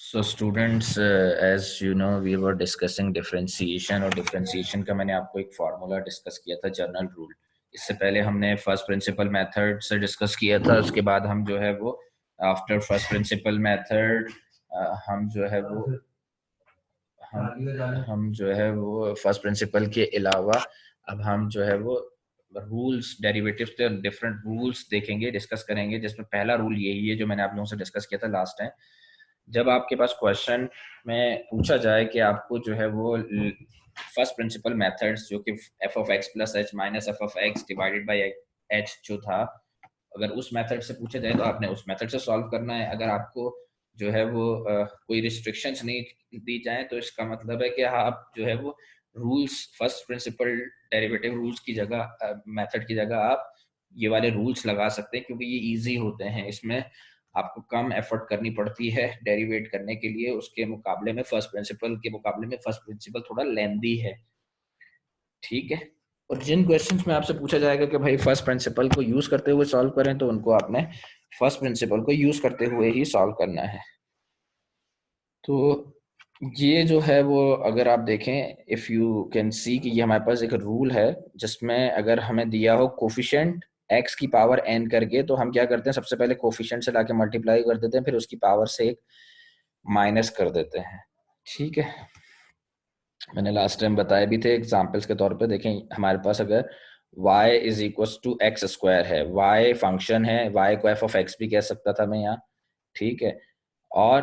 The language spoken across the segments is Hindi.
So students, as you know, we were discussing differentiation और differentiation का मैंने आपको एक फार्मूला डिस्कस किया था, जनरल रूल। इससे पहले हमने फर्स्ट प्रिंसिपल मेथड से डिस्कस किया था। उसके बाद हम जो है वो आफ्टर फर्स्ट प्रिंसिपल मेथड हम जो है वो हम जो है वो फर्स्ट प्रिंसिपल के अलावा अब हम जो है वो रूल्स, डेरिवेटिव्स के डिफरेंट रूल्स देखेंगे, डिस्कस करेंगे, जिसमें पहला रूल यही है जो मैंने आप लोगों से डिस्कस किया था लास्ट टाइम। जब आपके पास क्वेश्चन में पूछा जाए कि आपको जो है वो फर्स्ट प्रिंसिपल मेथड्स जो कि F of x plus H minus F of x divided by H जो था, अगर उस मेथड से पूछा जाए तो आपने उस मेथड से सॉल्व करना है। अगर आपको जो है वो कोई रिस्ट्रिक्शंस नहीं दी जाए तो इसका मतलब है कि आप जो है वो rules, first principle derivative rules की जगह, मेथड की जगह आप ये वाले रूल्स लगा सकते हैं, क्योंकि ये इजी होते हैं। इसमें आपको कम एफर्ट करनी पड़ती है डेरिवेट करने के लिए, उसके मुकाबले में फर्स्ट प्रिंसिपल के मुकाबले में फर्स्ट प्रिंसिपल थोड़ा लेंदी है। ठीक है। और जिन क्वेश्चंस में आपसे पूछा जाएगा कि भाई फर्स्ट प्रिंसिपल को यूज करते हुए सॉल्व करें, तो उनको आपने फर्स्ट प्रिंसिपल को यूज करते हुए ही सॉल्व करना है। तो ये जो है वो अगर आप देखें, इफ यू कैन सी कि ये हमारे पास एक रूल है जिसमें अगर हमें दिया हो कोफिशिएंट x की पावर n करके, तो हम क्या करते हैं, सबसे पहले कोफिशिएंट से लाके मल्टीप्लाई कर देते हैं, फिर उसकी पावर से एक माइनस कर देते हैं। ठीक है। मैंने लास्ट टाइम बताए भी थे एग्जाम्पल्स के तौर पे। देखें, हमारे पास अगर y is equal to X square है, y फंक्शन है, y को f ऑफ x भी कह सकता था मैं यहाँ। ठीक है। और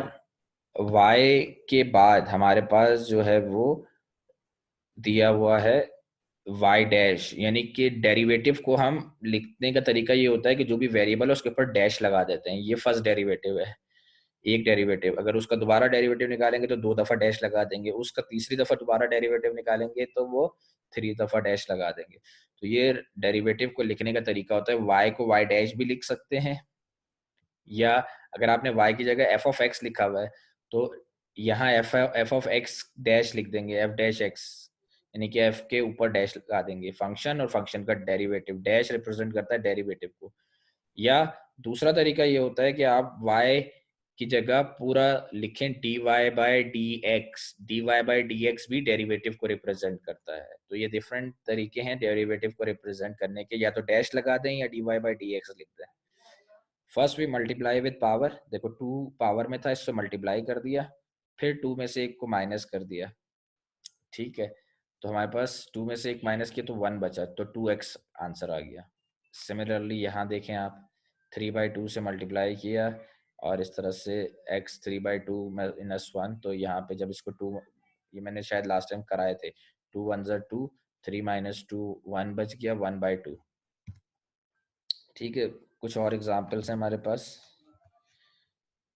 y के बाद हमारे पास जो है वो दिया हुआ है y डैश, यानी कि डेरिवेटिव को हम लिखने का तरीका ये होता है कि जो भी वेरिएबल है उसके ऊपर डैश लगा देते हैं। ये फर्स्ट डेरिवेटिव है, एक डेरिवेटिव। अगर उसका दोबारा डेरिवेटिव निकालेंगे तो 2 दफा डैश लगा देंगे, उसका तीसरी दफा दोबारा डेरिवेटिव निकालेंगे तो वो 3 दफा डैश लगा देंगे। तो ये डेरिवेटिव को लिखने का तरीका होता है। y को y डैश भी लिख सकते हैं, या अगर आपने y की जगह f ऑफ x लिखा हुआ है तो यहाँ f ऑफ x डैश लिख देंगे, f डैश x, यानी कि f के ऊपर डैश लगा देंगे। फंक्शन और फंक्शन का डेरिवेटिव, डैश रिप्रेजेंट करता है डेरिवेटिव को। या दूसरा तरीका ये होता है कि आप y की जगह पूरा लिखें dy बाय dx भी डेरिवेटिव को रिप्रेजेंट करता है। तो ये डिफरेंट तरीके हैं डेरिवेटिव को रिप्रेजेंट करने के, या तो डैश लगा दें या dy बाय dx लिख दें। First we multiply with power, देखो 2 पावर में था, इससे मल्टीप्लाई कर दिया, फिर 2 में से 1 को माइनस कर दिया। ठीक है। तो हमारे पास 2 में से 1 माइनस किया तो 1 बचा, तो 2x आंसर आ गया। सिमिलरली यहाँ देखें आप, 3/2 से मल्टीप्लाई किया और इस तरह से x 3/2 माइनस 1, तो यहाँ पे जब इसको 2, ये मैंने शायद लास्ट टाइम कराए थे, 2 1 2, 3 माइनस 2 1 बच गया 1/2। ठीक है। कुछ और एग्जाम्पल्स हैं हमारे पास।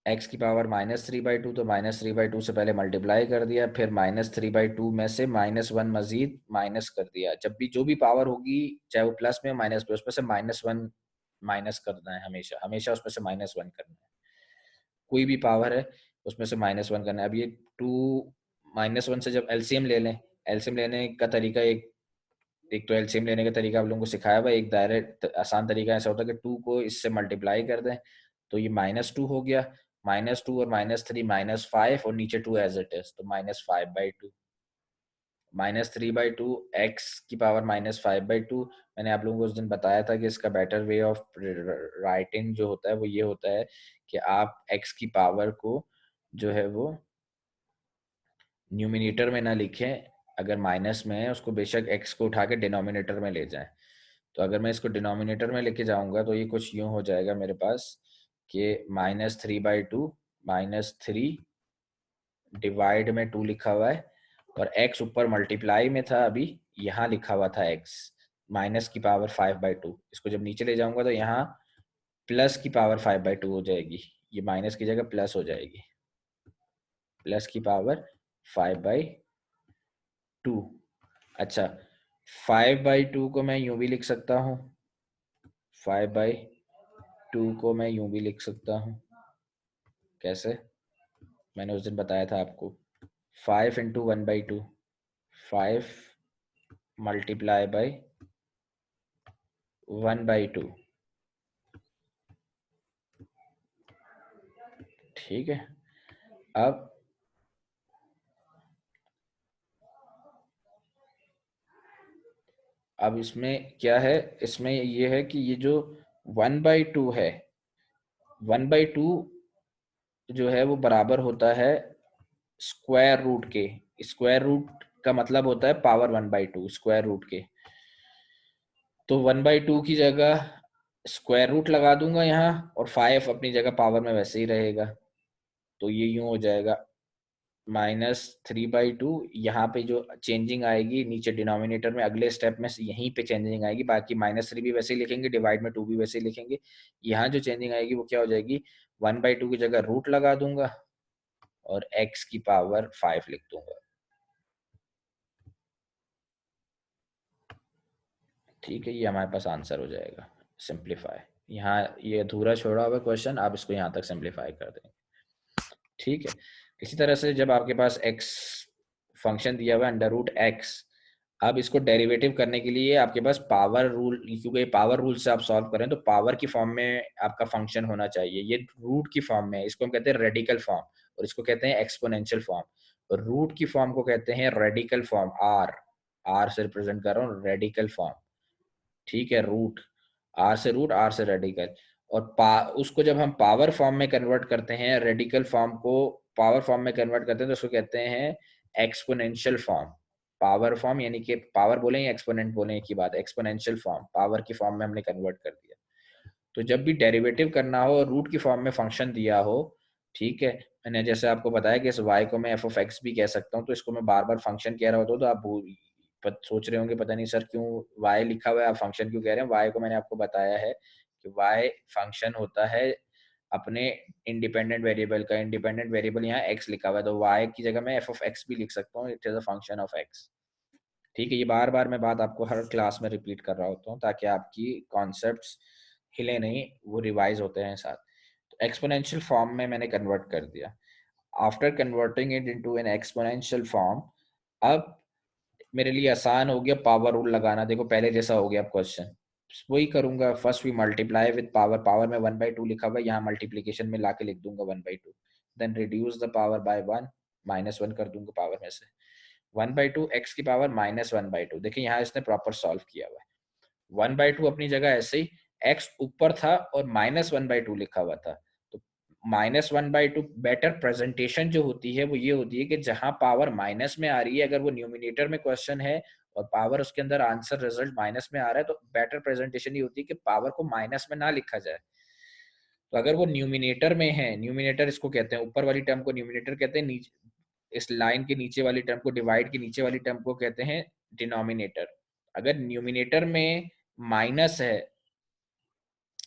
x की पावर -3/2, तो -3/2 से पहले मल्टीप्लाई कर दिया, फिर -3/2 में से -1 मजीद माइनस कर दिया। जब भी जो भी पावर होगी, चाहे वो प्लस में माइनस में, उसमें से -1 माइनस करना है, हमेशा हमेशा उसमें से -1 करना है। कोई भी पावर है उसमें से -1 करना है। अब ये 2 -1 से जब एलसीएम ले लें, एलसीएम लेने का तरीका एक एक तो एलसीएम लेने का तरीका आप लोगों को सिखाया हुआ, एक डायरेक्ट आसान तरीका ऐसा होता है कि 2 को इससे मल्टीप्लाई कर दें, तो ये -2 हो गया, -2 और -3 -5, और नीचे 2 एज इट इज, तो -5/2। -3/2 x की पावर -5/2, मैंने आप लोगों को उस दिन बताया था कि इसका बेटर वे ऑफ राइटिंग जो होता है वो ये होता है कि आप x की पावर को जो है वो न्यूमिनेटर में ना लिखें, अगर माइनस में है उसको बेशक x को उठा के डिनोमिनेटर में ले जाएं। तो अगर मैं इसको डिनोमिनेटर में लेके जाऊंगा तो ये कुछ यूं हो जाएगा मेरे पास कि -3/2 -3 डिवाइड में 2 लिखा हुआ है, और x ऊपर मल्टीप्लाई में था, अभी यहाँ लिखा हुआ था x माइनस की पावर 5/2। इसको जब नीचे ले जाऊंगा तो यहाँ प्लस की पावर 5/2 हो जाएगी, ये माइनस की जगह प्लस हो जाएगी, प्लस की पावर 5/2। अच्छा, 5/2 को मैं यूं भी लिख सकता हूँ, 5/2 को मैं यूं भी लिख सकता हूँ। कैसे? मैंने उस दिन बताया था आपको, 5 इंटू 1/2, 5 मल्टीप्लाई बाई 1/2। ठीक है। अब इसमें क्या है, इसमें ये है कि ये जो 1/2 है, 1/2 जो है वो बराबर होता है स्क्वायर रूट के। स्क्वायर रूट का मतलब होता है पावर 1/2 स्क्वायर रूट के। तो 1/2 की जगह स्क्वायर रूट लगा दूंगा यहाँ, और 5 अपनी जगह पावर में वैसे ही रहेगा। तो ये यूं हो जाएगा -3/2। यहाँ पे जो चेंजिंग आएगी नीचे डिनोमिनेटर में, अगले स्टेप में यहीं पे चेंजिंग आएगी। बाकी -3 भी वैसे ही लिखेंगे, डिवाइड में 2 भी वैसे ही लिखेंगे। यहाँ जो चेंजिंग आएगी वो क्या हो जाएगी, 1/2 की जगह रूट लगा दूंगा और x की पावर 5 लिख दूंगा। ठीक है, ये हमारे पास आंसर हो जाएगा। सिंप्लीफाई, यहाँ ये अधूरा छोड़ा हुआ क्वेश्चन, आप इसको यहाँ तक सिंप्लीफाई कर देंगे। ठीक है, इसी तरह से जब आपके पास x फंक्शन दिया हुआ है √x, अब इसको डेरिवेटिव करने के लिए आपके पास पावर रूल, क्योंकि पावर रूल से आप सॉल्व करें तो पावर की फॉर्म में आपका फंक्शन होना चाहिए। ये रूट की फॉर्म में है, इसको हम कहते हैं रेडिकल फॉर्म, और इसको कहते हैं एक्सपोनेंशियल फॉर्म। और रूट की फॉर्म को कहते हैं रेडिकल फॉर्म, आर से रिप्रेजेंट कर रहा हूँ, रेडिकल फॉर्म। ठीक है, रूट आर से रेडिकल। और उसको जब हम पावर फॉर्म में कन्वर्ट करते हैं, रेडिकल फॉर्म को पावर फॉर्म में कन्वर्ट करते हैं, तो उसको कहते हैं एक्सपोनेंशियल फॉर्म। पावर फॉर्म यानी कि पावर बोले या एक्सपोनेंट बोले एक ही बात, एक्सपोनेंशियल फॉर्म, पावर की फॉर्म में हमने कन्वर्ट कर दिया। तो जब भी डेरिवेटिव करना हो और रूट की फॉर्म में फंक्शन दिया हो, ठीक है, मैंने जैसे आपको बताया कि इस y को मैं f(x) भी कह सकता हूँ, तो इसको मैं बार बार फंक्शन कह रहा होता हूँ, तो आप सोच रहे होंगे पता नहीं सर क्यों y लिखा हुआ है, आप फंक्शन क्यों कह रहे हैं। y को मैंने आपको बताया है कि y फंक्शन होता है अपने इंडिपेंडेंट वेरिएबल का। इंडिपेंडेंट वेरिएबल यहाँ x लिखा हुआ है, तो y की जगह मैं f(x) भी लिख सकता हूँ, it is a function of x। ठीक है, ये बार बार मैं बात आपको हर क्लास में रिपीट कर रहा होता हूँ ताकि आपकी कॉन्सेप्ट्स हिले नहीं, वो रिवाइज होते हैं साथ। तो एक्सपोनेंशियल फॉर्म में मैंने कन्वर्ट कर दिया। After converting it into an exponential form, अब मेरे लिए आसान हो गया पावर रूल लगाना। देखो पहले जैसा हो गया क्वेश्चन, वही करूंगा। First we multiply with power, power में 1/2 लिखा हुआ है, यहाँ मल्टीप्लीकेशन में लाके लिख दूंगा 1/2। Then reduce the power by 1, -1 कर दूंगा पावर में से। 1/2 x की पावर -1/2। देखिए यहाँ इसने प्रॉपर सॉल्व किया हुआ है। 1/2 अपनी जगह ऐसे ही, x ऊपर था और -1/2 लिखा हुआ था, तो -1/2 बेटर प्रेजेंटेशन जो होती है वो ये होती है कि जहां पावर माइनस में आ रही है, अगर वो न्यूमिनेटर में क्वेश्चन है और पावर उसके अंदर आंसर रिजल्ट माइनस में आ रहा है, तो बेटर प्रेजेंटेशन ये होती है कि पावर को माइनस में ना लिखा जाए। तो अगर वो न्यूमिनेटर में है, न्यूमिनेटर इसको कहते हैं, ऊपर वाली टर्म को न्यूमिनेटर कहते हैं, नीचे इस लाइन के नीचे वाली टर्म को, डिवाइड के नीचे वाली टर्म को कहते हैं डिनोमिनेटर। अगर न्यूमिनेटर में माइनस है,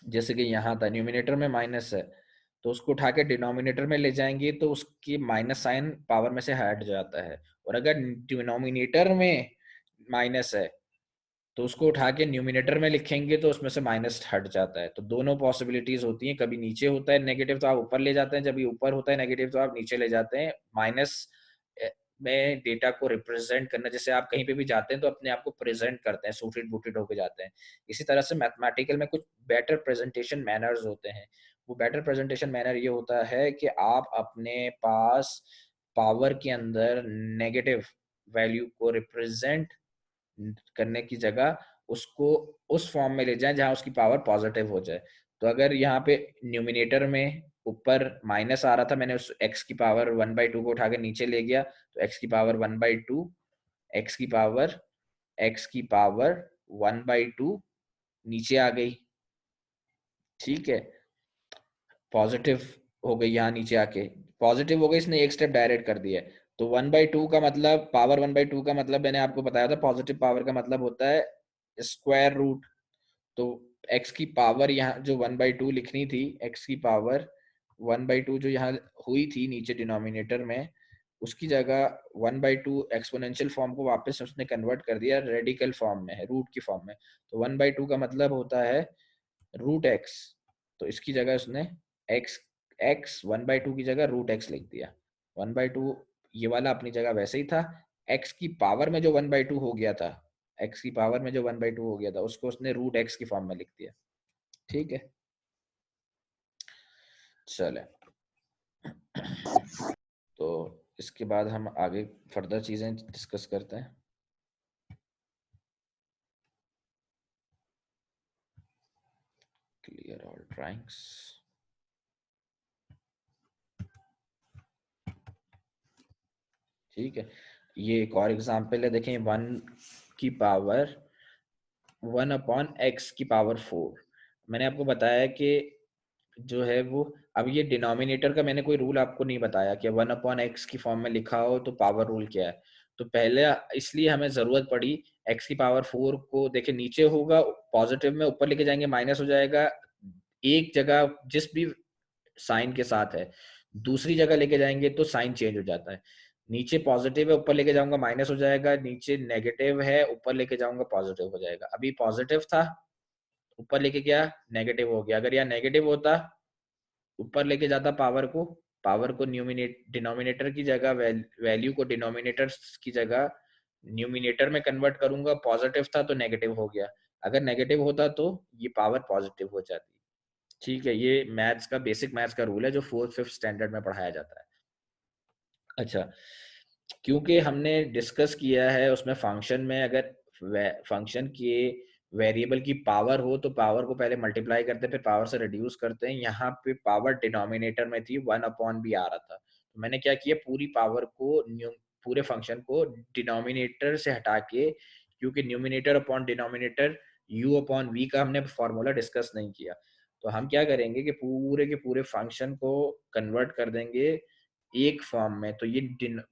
जैसे कि यहाँ था न्यूमिनेटर में माइनस है, तो उसको उठा के डिनोमिनेटर में ले जाएंगे तो उसकी माइनस साइन पावर में से हट जाता है। और अगर डिनोमिनेटर में माइनस है तो उसको उठा के न्यूमिनेटर में लिखेंगे तो उसमें से माइनस हट जाता है। तो दोनों पॉसिबिलिटीज होती हैं, कभी नीचे होता है नेगेटिव तो आप ऊपर ले जाते हैं, जब ये ऊपर होता है नेगेटिव तो आप नीचे ले जाते हैं। माइनस में डेटा को रिप्रेजेंट करना, जैसे आप कहीं पे भी जाते हैं तो अपने आप को प्रेजेंट करते हैं, सूटेड बूटेड होके जाते हैं। इसी तरह से मैथमेटिकल में कुछ बेटर प्रेजेंटेशन मैनर्स होते हैं। वो बेटर प्रेजेंटेशन मैनर ये होता है कि आप अपने पास पावर के अंदर नेगेटिव वैल्यू को रिप्रेजेंट करने की जगह उसको उस फॉर्म में ले जाएं जहां उसकी पावर पॉजिटिव हो जाए। तो अगर यहाँ पे न्यूमिनेटर में ऊपर माइनस आ रहा था, मैंने उस x की पावर 1/2 को उठा के नीचे ले गया, तो x की पावर 1/2, x की पावर x की पावर 1/2 नीचे आ गई। ठीक है, पॉजिटिव हो गई, यहाँ नीचे आके पॉजिटिव हो गई, इसने एक स्टेप डायरेक्ट कर दिया। तो 1/2 का मतलब, पावर 1/2 का मतलब मैंने आपको बताया था, पॉजिटिव पावर का मतलब होता है स्क्वायर रूट। तो x की पावर यहाँ जो 1/2 लिखनी थी, x की पावर 1/2 जो यहाँ हुई थी नीचे डिनोमिनेटर में, उसकी जगह 1/2 एक्सपोनेंशियल फॉर्म को वापस उसने कन्वर्ट कर दिया, रेडिकल फॉर्म में है, रूट की फॉर्म में। तो 1/2 का मतलब होता है √x। तो इसकी जगह उसने x, 1/2 की जगह √x लिख दिया। 1/2 ये वाला अपनी जगह वैसे ही था। x की पावर में जो 1/2 हो गया था, x की पावर में जो 1/2 हो गया था उसको उसने √x की फॉर्म में लिख दिया। ठीक है, चले। इसके बाद हम आगे फर्दर चीजें डिस्कस करते हैं। Clear all drawings. ठीक है, ये एक और एग्जांपल है, देखें 1/(x)⁴। मैंने आपको बताया कि जो है वो, अब ये डिनोमिनेटर का मैंने कोई रूल आपको नहीं बताया कि 1/x की फॉर्म में लिखा हो तो पावर रूल क्या है। तो पहले इसलिए हमें जरूरत पड़ी x⁴ को, देखे नीचे होगा पॉजिटिव में, ऊपर लेके जाएंगे माइनस हो जाएगा, एक जगह जिस भी साइन के साथ है, दूसरी जगह लेके जाएंगे तो साइन चेंज हो जाता है। नीचे पॉजिटिव है, ऊपर लेके जाऊंगा माइनस हो जाएगा, नीचे नेगेटिव है, ऊपर लेके जाऊंगा पॉजिटिव हो जाएगा। अभी पॉजिटिव था, ऊपर लेके गया नेगेटिव हो गया। अगर यहाँ नेगेटिव होता, ऊपर लेके जाता पावर को डिनोमिनेटर की जगह, वैल्यू को डिनोमिनेटर की जगह न्यूमिनेटर में कन्वर्ट करूंगा, पॉजिटिव था तो नेगेटिव हो गया, अगर नेगेटिव होता तो ये पावर पॉजिटिव हो जाती। ठीक है, ये मैथ्स का बेसिक मैथ्स का रूल है जो 4th-5th स्टैंडर्ड में पढ़ाया जाता है। अच्छा, क्योंकि हमने डिस्कस किया है उसमें फंक्शन में, अगर फंक्शन के वेरिएबल की पावर हो तो पावर को पहले मल्टीप्लाई करते हैं, फिर पावर से रिड्यूस करते हैं। यहाँ पे पावर डिनोमिनेटर में थी, 1/b आ रहा था, तो मैंने क्या किया, पूरी पावर को पूरे फंक्शन को डिनोमिनेटर से हटा के, क्योंकि न्यूमिनेटर अपॉन डिनोमिनेटर u/v का हमने फॉर्मूला डिस्कस नहीं किया, तो हम क्या करेंगे कि पूरे के पूरे फंक्शन को कन्वर्ट कर देंगे एक फॉर्म में। तो ये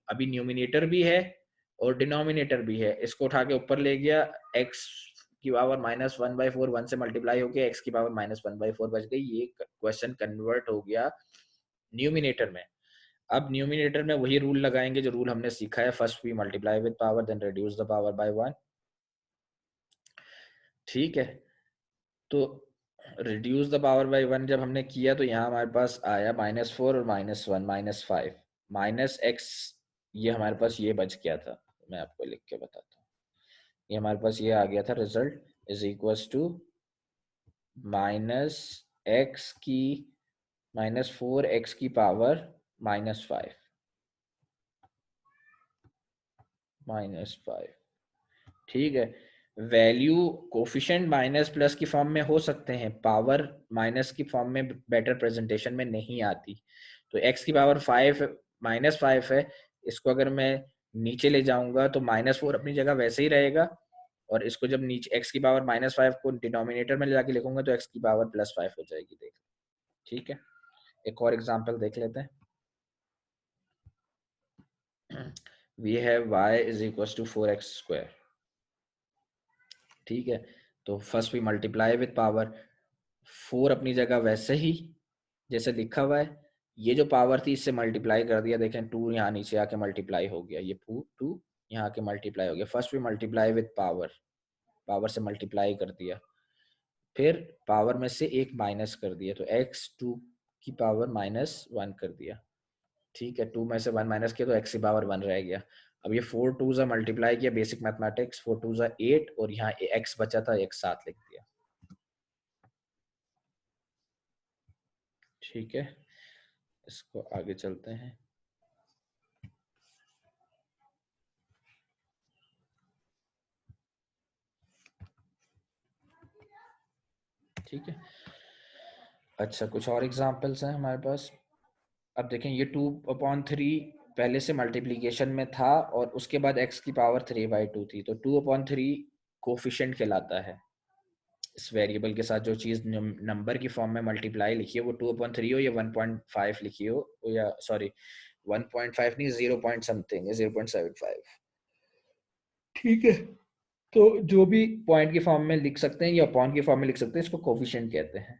अभी न्यूमिनेटर भी है और डिनोमिनेटर भी है, इसको उठा के ऊपर ले गया, x की पावर -1/4, 1 से मल्टीप्लाई होके x की पावर -1/4 बच गई। ये क्वेश्चन कन्वर्ट हो गया न्यूमिनेटर में। अब न्यूमिनेटर में वही रूल लगाएंगे जो रूल हमने सीखा है, first we multiply with power then reduce the power by 1। ठीक है, तो रिड्यूस द पावर बाय 1 जब हमने किया तो यहाँ हमारे पास आया -4 और -1 -5 -x, ये हमारे पास ये बच गया था। मैं आपको लिख के बताता हूँ, ये हमारे पास ये आ गया था, result is equals to -x की -4x की पावर -5 -5। ठीक है, वैल्यू कोफिशिएंट माइनस प्लस की फॉर्म में हो सकते हैं, पावर माइनस की फॉर्म में बेटर प्रेजेंटेशन में नहीं आती। तो x की पावर 5 -5 है, इसको अगर मैं नीचे ले जाऊंगा तो -4 अपनी जगह वैसे ही रहेगा, और इसको जब नीचे x की पावर -5 को डिनोमिनेटर में ले जाके लिखूंगा तो x की पावर +5 हो जाएगी। देख, ठीक है, एक और एग्जांपल देख लेते हैं। We have y is equal to 4x²। ठीक है, तो first we multiply with power, 4 अपनी जगह वैसे ही जैसे लिखा हुआ है, ये जो पावर थी इससे मल्टीप्लाई कर दिया, देखें 2 यहाँ नीचे आके मल्टीप्लाई हो गया, ये 2 यहाँ आके मल्टीप्लाई हो गया। First we multiply with power, power से मल्टीप्लाई कर दिया, फिर पावर में से एक माइनस कर दिया, तो x2 की पावर -1 कर दिया। ठीक है, 2 में से 1 माइनस किया तो x की पावर 1 रह गया। अब ये 4 2 मल्टीप्लाई किया, बेसिक मैथमेटिक्स, 4 2 8, और यहाँ x बचा था, एक साथ लिख दिया। ठीक है, इसको आगे चलते हैं। ठीक है, अच्छा कुछ और एग्जांपल्स हैं हमारे पास। अब देखें, ये 2/3 पहले से मल्टीप्लिकेशन में था और उसके बाद x की पावर 3/2 थी, तो 2/3 कोफिशिएंट कहलाता है। इस वेरिएबल के साथ जो चीज़ नंबर की फॉर्म में मल्टीप्लाई लिखी है वो 2/3 हो या 1.5 लिखी हो, या सॉरी 1.5 नहीं, 0 पॉइंट समथिंग है, 0.75। ठीक है, तो जो भी पॉइंट की फॉर्म में लिख सकते हैं या अपॉन की फॉर्म में लिख सकते हैं, इसको कोफिशिएंट कहते हैं।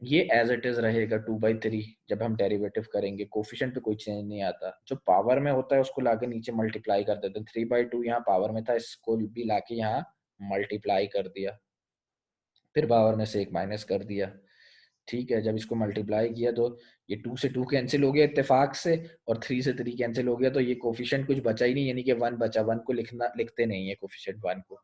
ये एज इट इज रहेगा 2/3, जब हम डेरिवेटिव करेंगे कोफिशिएंट पे कोई चेंज नहीं आता। जो पावर में होता है उसको लाके नीचे मल्टीप्लाई कर देते हैं, 3/2 यहाँ पावर में था, इसको भी लाके यहाँ मल्टीप्लाई कर दिया, फिर पावर में से एक माइनस कर दिया। ठीक है, जब इसको मल्टीप्लाई किया तो ये 2 से 2 कैंसिल हो गया इत्तेफाक से, और 3 से 3 कैंसिल हो गया, तो ये कोफिशिएंट कुछ बचा ही नहीं, यानी कि 1 बचा। 1 को लिखते नहीं है कोफिशिएंट 1 को।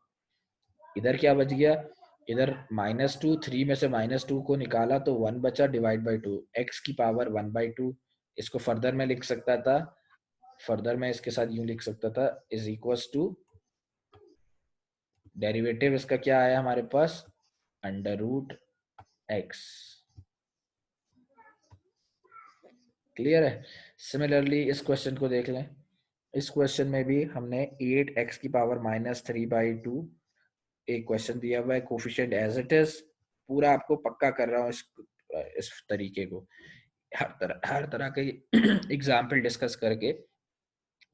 इधर क्या बच गया, इधर -2, 3 में से -2 को निकाला तो 1 बचा, डिवाइड बाई 2, x की पावर 1/2। इसको फर्दर में लिख सकता था फर्दर मैं इसके साथ यूं लिख सकता था, इज इक्वल्स टू डेरिवेटिव इसका क्या आया हमारे पास, अंडर रूट एक्स। क्लियर है? सिमिलरली इस क्वेश्चन को देख लें। इस क्वेश्चन में भी हमने 8x की पावर -3/2 एक क्वेश्चन दिया हुआ है, कोफिशिएंट एज इट इज। पूरा आपको पक्का कर रहा हूँ इस तरीके को, हर तरह के एग्जाम्पल डिस्कस करके,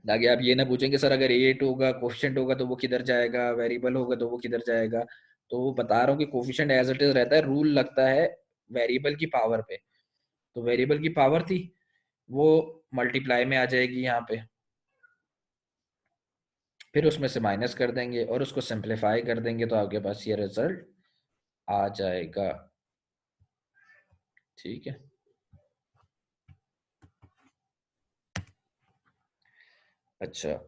ताकि आप ये ना पूछें कि सर अगर 8 होगा कोफिशिएंट होगा तो वो किधर जाएगा, वेरिएबल होगा तो वो किधर जाएगा। तो वो बता रहा हूँ कि कोफिशिएंट एज इट इज रहता है, रूल लगता है वेरिएबल की पावर पे। तो वेरिएबल की पावर थी वो मल्टीप्लाई में आ जाएगी यहाँ पे, फिर उसमें से माइनस कर देंगे और उसको सिंप्लीफाई कर देंगे तो आपके पास ये रिजल्ट आ जाएगा। ठीक है, अच्छा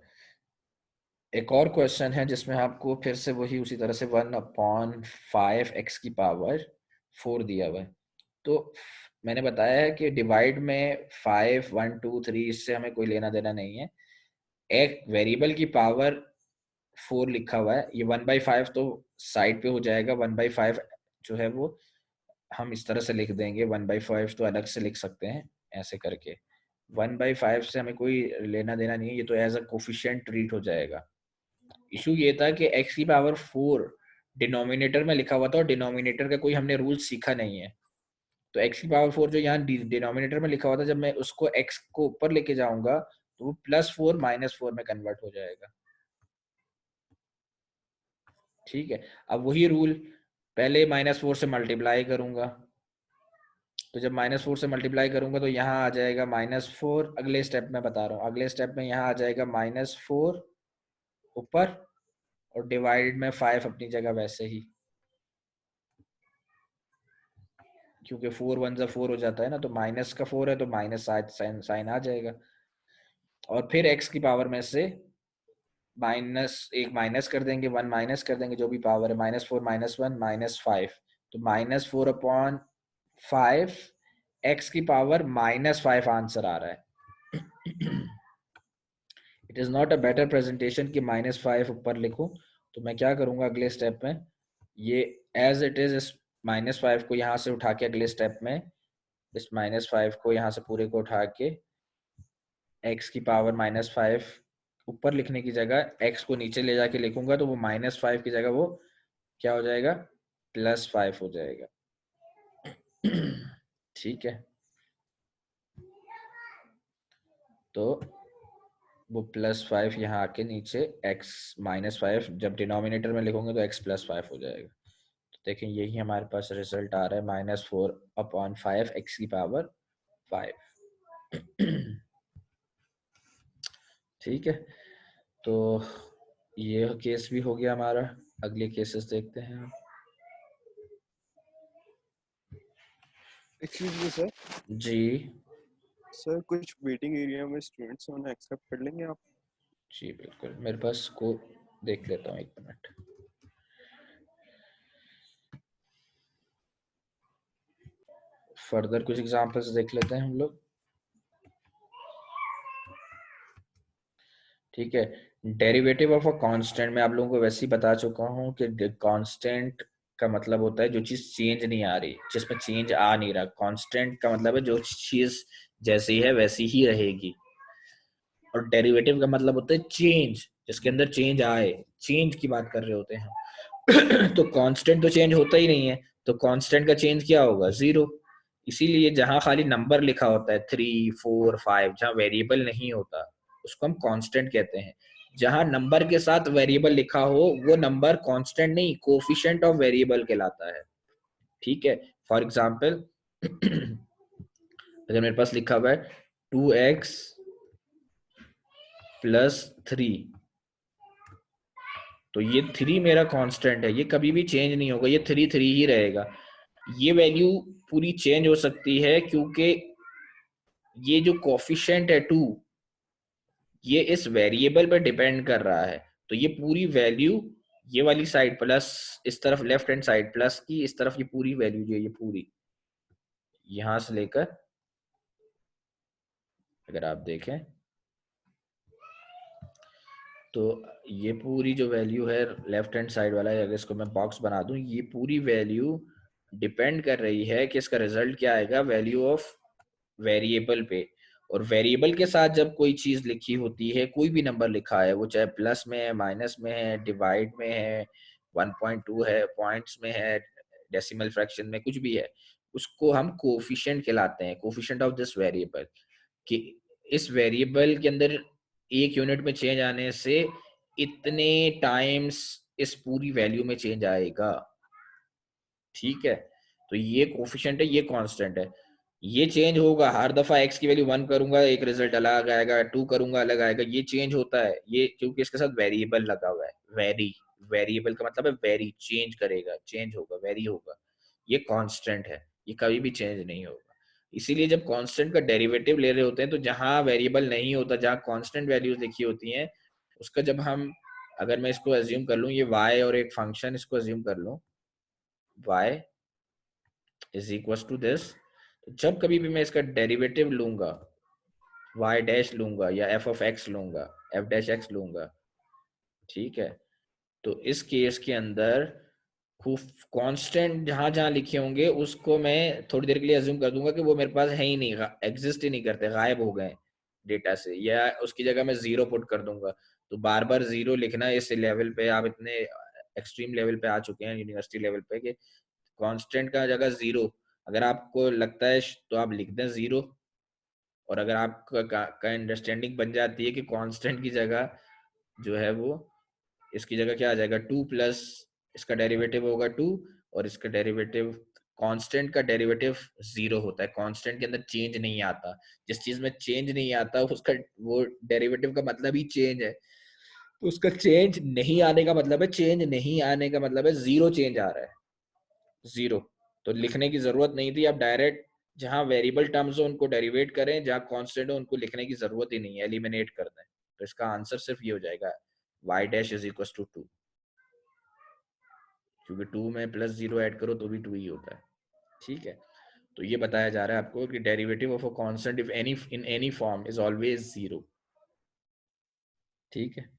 एक और क्वेश्चन है जिसमें आपको फिर से वही उसी तरह से 1/5x की पावर 4 दिया हुआ है। तो मैंने बताया है कि डिवाइड में 5, 1, 2, 3 इससे हमें कोई लेना देना नहीं है। एक वेरिएबल की पावर 4 लिखा हुआ है, ये 1/5 तो साइड पे हो जाएगा, 1/5 जो है वो हम इस तरह से लिख देंगे, 1/5 तो अलग से लिख सकते हैं ऐसे करके। 1/5 से हमें कोई लेना देना नहीं है, ये तो एज अ कोफिशिएंट ट्रीट हो जाएगा। इशू ये था कि x की पावर 4 डिनोमिनेटर में लिखा हुआ था और डिनोमिनेटर का कोई हमने रूल सीखा नहीं है। तो x की पावर 4 जो यहाँ डिनोमिनेटर में लिखा हुआ था, जब मैं उसको x को ऊपर लेके जाऊंगा तो वो +4 -4 में कन्वर्ट हो जाएगा। ठीक है, अब वही रूल, पहले -4 से मल्टीप्लाई करूंगा, तो जब -4 से मल्टीप्लाई करूंगा तो यहाँ आ जाएगा -4, अगले स्टेप में बता रहा हूँ, अगले स्टेप में यहाँ आ जाएगा -4 ऊपर और डिवाइड में 5 अपनी जगह वैसे ही, क्योंकि 4 1 4 हो जाता है ना, तो माइनस का 4 है तो माइनस साइन आ जाएगा। और फिर x की पावर में से एक माइनस कर देंगे, 1 माइनस कर देंगे, जो भी पावर है -4 -1 -5, तो -4/5 x की पावर -5 आंसर आ रहा है। It is not a better presentation कि -5 ऊपर लिखूं। तो मैं क्या करूंगा अगले स्टेप में, ये एज इट इज इस -5 को यहाँ से उठा के अगले स्टेप में इस -5 को यहाँ से पूरे को उठा के x की पावर -5 ऊपर लिखने की जगह x को नीचे ले जाके लिखूंगा, तो वो -5 की जगह वो क्या हो जाएगा, +5 हो जाएगा। ठीक है, तो वो +5 यहाँ आके नीचे x -5 जब डिनोमिनेटर में लिखोगे तो x +5 हो जाएगा। तो देखें यही हमारे पास रिजल्ट आ रहा है, -4/5 x की पावर 5। ठीक है, तो ये केस भी हो गया हमारा। अगले केसेस देखते हैं आप। Excuse me sir. जी सर कुछ वेटिंग एरिया में स्टूडेंट्स होना एक्सेप्ट कर लेंगे आप? जी बिल्कुल, मेरे पास को देख लेता हूँ, 1 मिनट। फर्दर कुछ एग्जांपल्स देख लेते हैं हम लोग। ठीक है, डेरिवेटिव ऑफ अ कांस्टेंट मैं आप लोगों को वैसे ही बता चुका हूँ कि कांस्टेंट का मतलब होता है जो चीज चेंज नहीं आ रही, जिसमें चेंज आ नहीं रहा। कांस्टेंट का मतलब है जो चीज जैसी है वैसी ही रहेगी, और डेरिवेटिव का मतलब होता है चेंज, जिसके अंदर चेंज आए, चेंज की बात कर रहे होते हैं। तो कांस्टेंट तो चेंज होता ही नहीं है, तो कांस्टेंट का चेंज क्या होगा, 0। इसीलिए जहां खाली नंबर लिखा होता है 3 4 5, जहां वेरिएबल नहीं होता उसको हम कांस्टेंट कहते हैं। जहां नंबर के साथ वेरिएबल लिखा हो वो नंबर कांस्टेंट नहीं, कोफिशिएंट ऑफ वेरिएबल कहलाता है। ठीक है, फॉर एग्जाम्पल अगर मेरे पास लिखा हुआ है 2x + 3, तो ये 3 मेरा कांस्टेंट है, ये कभी भी चेंज नहीं होगा, ये 3 3 ही रहेगा। ये वैल्यू पूरी चेंज हो सकती है क्योंकि ये जो कोफिशिएंट है 2, ये इस वेरिएबल पर डिपेंड कर रहा है। तो ये पूरी वैल्यू ये वाली साइड प्लस, इस तरफ लेफ्ट हैंड साइड प्लस की, इस तरफ ये पूरी वैल्यू जो है ये पूरी यहां से लेकर, अगर आप देखें तो ये पूरी जो वैल्यू है लेफ्ट हैंड साइड वाला है, अगर इसको मैं बॉक्स बना दूं, ये पूरी वैल्यू डिपेंड कर रही है कि इसका रिजल्ट क्या आएगा वैल्यू ऑफ वेरिएबल पे। और वेरिएबल के साथ जब कोई चीज लिखी होती है, कोई भी नंबर लिखा है, वो चाहे प्लस में है, माइनस में है, डिवाइड में है, 1.2 है, पॉइंट्स में है, डेसिमल फ्रैक्शन में, कुछ भी है, उसको हम कोफिशिएंट कहलाते हैं, कोफिशिएंट ऑफ दिस वेरिएबल। कि इस वेरिएबल के अंदर एक यूनिट में चेंज आने से इतने टाइम्स इस पूरी वैल्यू में चेंज आएगा। ठीक है, तो ये कोफिशिएंट है, ये कांस्टेंट है, ये चेंज होगा हर दफा। x की वैल्यू 1 करूंगा एक रिजल्ट अलग आएगा, 2 करूंगा अलग आएगा, ये चेंज होता है, ये क्योंकि इसके साथ वेरिएबल लगा हुआ है। वेरिएबल का मतलब है वेरी, चेंज करेगा, चेंज होगा, वेरी होगा। ये कांस्टेंट है, ये कभी भी चेंज नहीं होगा। इसीलिए जब कांस्टेंट का डेरिवेटिव ले रहे होते हैं, तो जहां वेरिएबल नहीं होता, जहां कांस्टेंट वैल्यूज लिखी होती हैं, उसका जब हम, अगर मैं इसको एज्यूम कर लूं, ये y और एक फंक्शन इसको एज्यूम कर लूं, y is equal to this, तो जब कभी भी मैं इसका डेरिवेटिव लूंगा, y डैश लूंगा या f ऑफ x लूंगा, f डैश x लूंगा, ठीक है, तो इस केस के अंदर कांस्टेंट जहां जहां लिखे होंगे उसको मैं थोड़ी देर के लिए अज्यूम कर दूंगा कि वो मेरे पास है ही नहीं, एग्जिस्ट ही नहीं करते, गायब हो गए डेटा से, या उसकी जगह मैं जीरो पुट कर दूंगा। तो बार बार जीरो लिखना इस लेवल पे, आप इतने एक्सट्रीम लेवल पे आ चुके हैं यूनिवर्सिटी लेवल पे कि कांस्टेंट का जगह जीरो, अगर आपको लगता है तो आप लिख दें जीरो। और अगर आपका का अंडरस्टैंडिंग बन जाती है कि कांस्टेंट की जगह जो है वो, इसकी जगह क्या आ जाएगा, 2 प्लस इसका डेरिवेटिव होगा 2, और इसका डेरिवेटिव, कांस्टेंट का डेरिवेटिव जीरो होता है, कांस्टेंट के अंदर चेंज नहीं आता। जिस चीज में चेंज नहीं आता उसका वो डेरिवेटिव का मतलब ही चेंज है। तो उसका चेंज नहीं आने का मतलब है, चेंज नहीं आने का मतलब है जीरो चेंज आ रहा है, जीरो। तो लिखने की जरूरत नहीं थी, आप डायरेक्ट जहां वेरिएबल टर्म्स हो उनको डेरिवेट करें, जहां कांस्टेंट हो उनको लिखने की जरूरत ही नहीं है, एलिमिनेट कर दें। तो इसका आंसर सिर्फ ये हो जाएगा, y dash is equal to 2, क्योंकि 2 में प्लस जीरो ऐड करो तो भी 2 ही होता है। ठीक है, तो ये बताया जा रहा है आपको कि derivative of a constant if any in any form is always zero. ठीक है,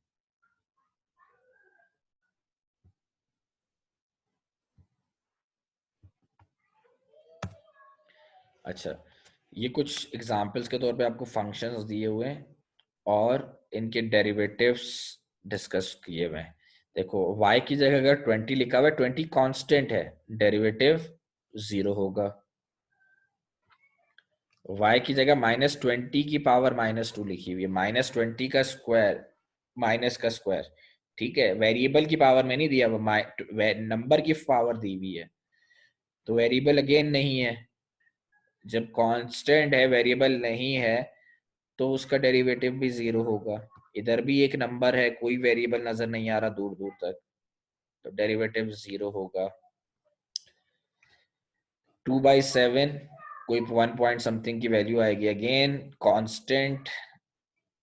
अच्छा, ये कुछ एग्जांपल्स के तौर पे आपको फंक्शंस दिए हुए हैं और इनके डेरिवेटिव्स डिस्कस किए हुए हैं। देखो y की जगह अगर 20 लिखा हुआ है, 20 कांस्टेंट है, डेरिवेटिव जीरो होगा। y की जगह -20 की पावर -2 लिखी हुई है, -20 का स्क्वायर, माइनस का स्क्वायर, ठीक है, वेरिएबल की पावर में नहीं दिया हुआ, नंबर की पावर दी हुई है, तो वेरिएबल अगेन नहीं है। जब कांस्टेंट है, वेरिएबल नहीं है, तो उसका डेरिवेटिव भी जीरो होगा। इधर भी एक नंबर है, कोई वेरिएबल नजर नहीं आ रहा दूर दूर तक, तो डेरिवेटिव जीरो होगा। 2/7 कोई 1 पॉइंट समथिंग की वैल्यू आएगी, अगेन कांस्टेंट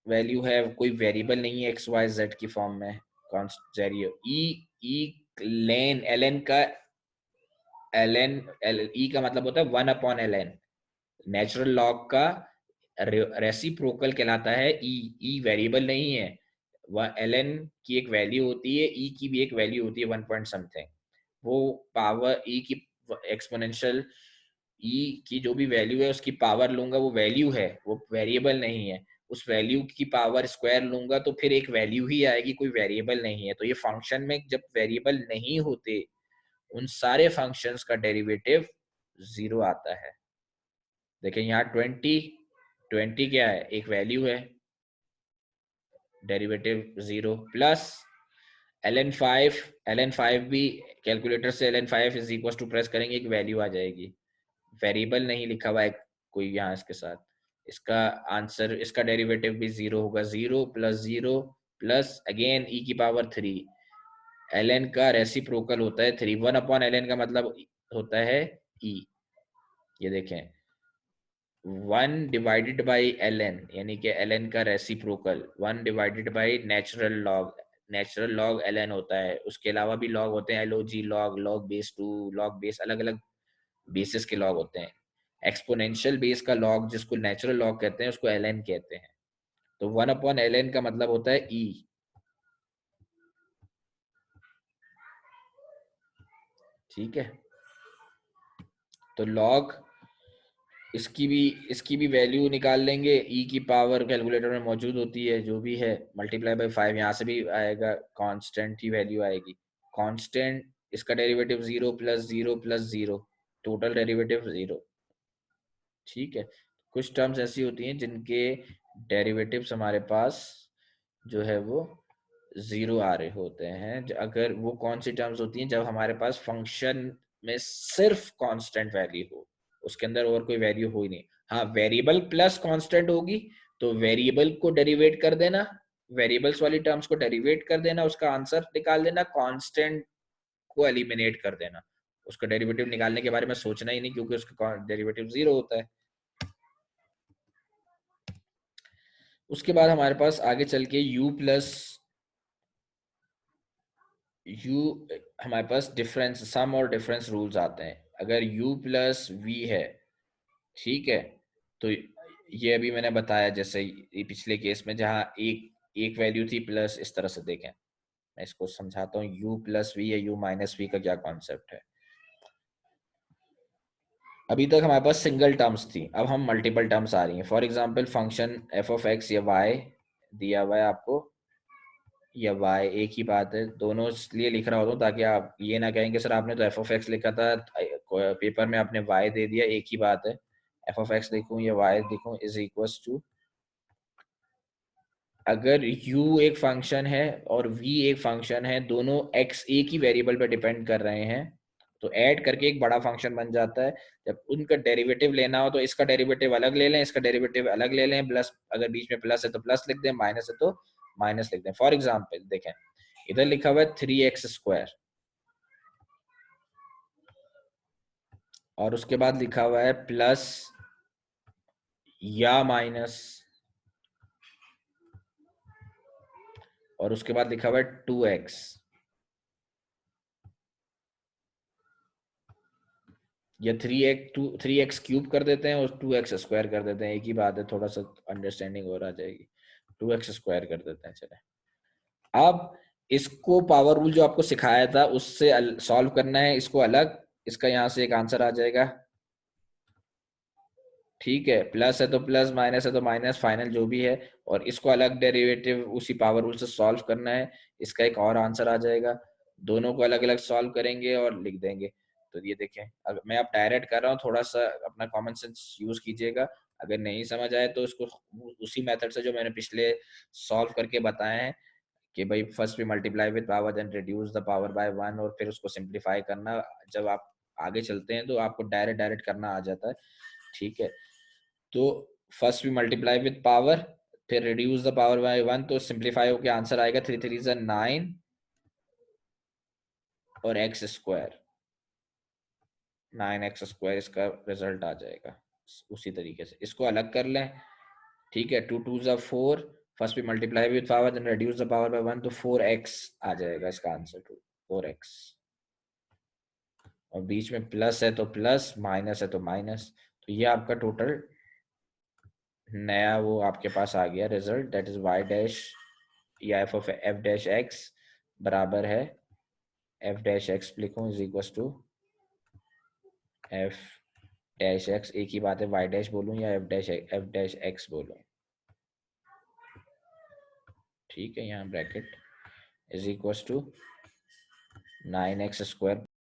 वैल्यू है, कोई वेरिएबल नहीं है एक्स वाई जेड की फॉर्म में, कांस्टेंट ई, ई लेन एल एन का, एल एन एल ई का मतलब होता है 1/ln, नेचुरल लॉग का रेसिप्रोकल कहलाता है ई। ई वेरिएबल नहीं है, वह एल एन की एक वैल्यू होती है, ई की भी एक वैल्यू होती है 1 पॉइंट समथिंग, वो पावर ई की एक्सपोनेंशियल, ई की जो भी वैल्यू है उसकी पावर लूंगा, वो वैल्यू है, वो वेरिएबल नहीं है। उस वैल्यू की पावर स्क्वायर लूंगा तो फिर एक वैल्यू ही आएगी, कोई वेरिएबल नहीं है। तो ये फंक्शन में जब वेरिएबल नहीं होते, उन सारे फंक्शंस का डेरिवेटिव जीरो आता है। देखें यहाँ 20 क्या है, एक वैल्यू है, डेरिवेटिव जीरो, प्लस ln5 भी कैलकुलेटर से ln5 is equal to press करेंगे, एक वैल्यू आ जाएगी, वेरिएबल नहीं लिखा हुआ है कोई यहाँ इसके साथ, इसका आंसर, इसका डेरिवेटिव भी जीरो होगा, zero plus zero plus again E की पावर 3, ln का रेसिप्रोकल होता है 3, 1/ln का मतलब होता है ई। ये देखें 1 डिवाइडेड बाई ln, यानी कि ln का reciprocal 1 divided by natural log, natural log ln होता है, उसके अलावा भी लॉग होते हैं, log log, log base 2, log base, अलग अलग बेसिस के लॉग होते हैं। एक्सपोनेंशियल बेस का लॉग जिसको नेचुरल लॉग कहते हैं उसको ln कहते हैं। तो 1/ln का मतलब होता है ई, ठीक है, तो log इसकी भी वैल्यू निकाल लेंगे, ई की पावर कैलकुलेटर में मौजूद होती है, जो भी है मल्टीप्लाई बाय 5, यहाँ से भी आएगा, कांस्टेंट ही वैल्यू आएगी। कांस्टेंट, इसका derivative 0 plus 0 plus 0, total derivative 0। ठीक है, कुछ टर्म्स ऐसी होती हैं जिनके डेरिवेटिव्स हमारे पास जो है वो 0 आ रहे होते हैं। अगर वो कौन सी टर्म्स होती हैं, जब हमारे पास फंक्शन में सिर्फ कांस्टेंट वैल्यू हो, उसके अंदर और कोई वैल्यू हो ही नहीं। हाँ, वेरिएबल प्लस कांस्टेंट होगी तो वेरिएबल को डेरिवेट कर देना, वेरिएबल्स वाली टर्म्स को डेरिवेट कर देना, उसका आंसर निकाल देना, कांस्टेंट को एलिमिनेट कर देना, उसका डेरिवेटिव निकालने के बारे में सोचना ही नहीं, क्योंकि उसका डेरिवेटिव 0 होता है। उसके बाद हमारे पास आगे चल के u हमारे पास डिफरेंस, सम और डिफरेंस रूल्स आते हैं। अगर u प्लस v है, ठीक है, तो ये अभी मैंने बताया, जैसे ये पिछले केस में जहां एक वैल्यू थी प्लस, इस तरह से देखें, मैं इसको समझाता हूँ, u प्लस वी या u माइनस वी का क्या कॉन्सेप्ट है। अभी तक हमारे पास सिंगल टर्म्स थी, अब हम मल्टीपल टर्म्स आ रही हैं। For example function F of x या वाई दिया हुआ है आपको, या वाई, एक ही बात है, दोनों इसलिए लिख रहा होता हूँ ताकि आप ये ना कहेंगे सर आपने तो एफ ऑफ एक्स लिखा था, पेपर में आपने वाई दे दिया, एक ही बात है, एफ ऑफ एक्स लिखूं या वाई लिखूं इज इक्वल टू, अगर u एक फंक्शन है और v एक फंक्शन है, दोनों x एक ही वेरिएबल पे डिपेंड कर रहे हैं, तो ऐड करके एक बड़ा फंक्शन बन जाता है। जब उनका डेरिवेटिव लेना हो तो इसका डेरिवेटिव अलग ले लें, इसका डेरिवेटिव अलग ले लें, प्लस अगर बीच में प्लस है तो प्लस लिख दें, माइनस है तो माइनस लिख दें। फॉर एग्जाम्पल देखें, इधर लिखा हुआ है 3x² और उसके बाद लिखा हुआ है प्लस या माइनस, और उसके बाद लिखा हुआ है 2x, या 3x³ कर देते हैं और 2x² कर देते हैं, एक ही बात है, थोड़ा सा अंडरस्टैंडिंग और आ जाएगी। 2x² कर देते हैं, चले। अब इसको पावर रूल जो आपको सिखाया था उससे सॉल्व करना है, इसको अलग, इसका यहाँ से एक आंसर आ जाएगा, ठीक है, प्लस है तो प्लस, माइनस है तो माइनस, फाइनल जो भी है, और इसको अलग डेरिवेटिव उसी पावर रूल से सॉल्व करना है, इसका एक और आंसर आ जाएगा। दोनों को अलग अलग सॉल्व करेंगे और लिख देंगे। तो ये देखें, अगर मैं अब डायरेक्ट कर रहा हूँ, थोड़ा सा अपना कॉमन सेंस यूज कीजिएगा, अगर नहीं समझ आए तो इसको उसी मेथड से जो मैंने पिछले सॉल्व करके बताए हैं, कि भाई फर्स्ट भी multiply with power then reduce the power by 1 और फिर उसको सिंप्लीफाई करना। जब आप आगे चलते हैं तो आपको डायरेक्ट डायरेक्ट करना आ जाता है, ठीक है। तो फर्स्ट भी मल्टीप्लाई विद पावर, फिर रिड्यूस द पावर बाय 1, तो सिंप्लीफाई होकर आंसर आएगा 3 3 जा 9 और x², 9x² इसका रिजल्ट आ जाएगा। उसी तरीके से इसको अलग कर लें, ठीक है, 2 2 जा 4, फर्स्ट भी multiply with power then reduce the power by 1, तो 4x आ जाएगा इसका आंसर, 4x, और बीच में प्लस है तो प्लस, माइनस है तो माइनस, तो ये आपका टोटल नया वो आपके पास आ गया result, that is y dash या f डैश x बराबर है f डैश x लिखूं is equal to f dash x, एक ही बात है, y डैश बोलूं या f डैश x बोलूं, ठीक है, यहाँ bracket is equal to 9x²